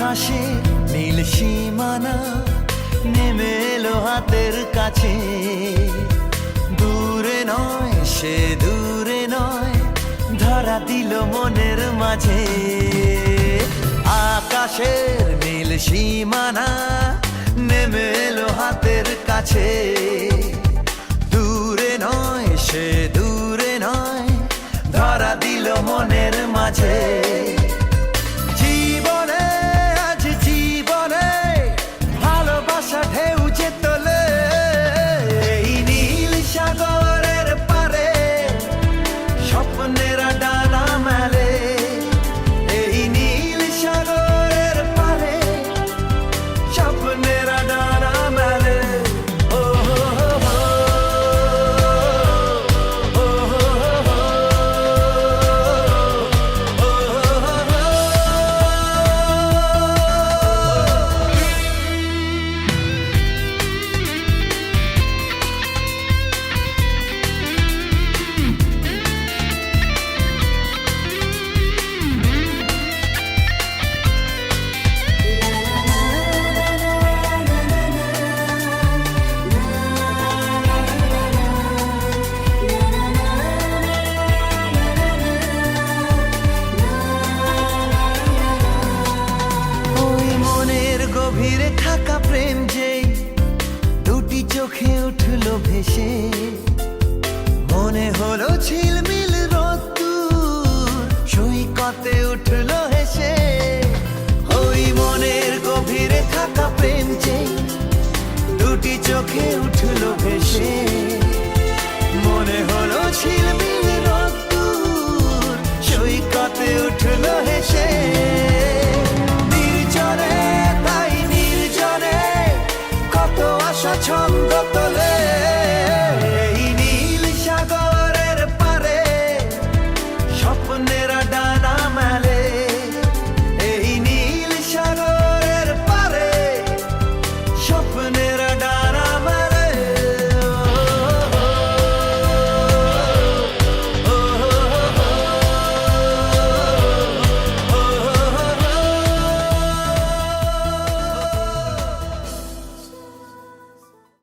আকাশে নীল সীমানা নেমে এলো হাতের কাছে। দূরে নয় সে দূরে নয়, ধরা দিল মনের মাঝে। আকাশের নীল সীমানা নেমে এলো হাতের কাছে। দূরে নয় সে দূরে নয়, ধরা দিল মনের মাঝে। জীবনে আজ জীবনে ভালোবাসা ঢেউ যে তোলে, এই নীল সাগরের পারে স্বপ্নেরা ডানা মেলে। এই নীল সাগরের পারে স্বপ্নেরা ডানা মেলে। ও হো হো হো, ও হো হো হো, ও হো হো হো। ওই মনের গভীরে থাকা প্রেম যেই দুটি চোখে উঠলো ভেসে, মনে হলো ঝিলমিল রোদ্দুর সৈকতে উঠলো হেসে। ওই মনের গভীরে থাকা প্রেম যেই দুটি চোখে উঠলো ভেসে,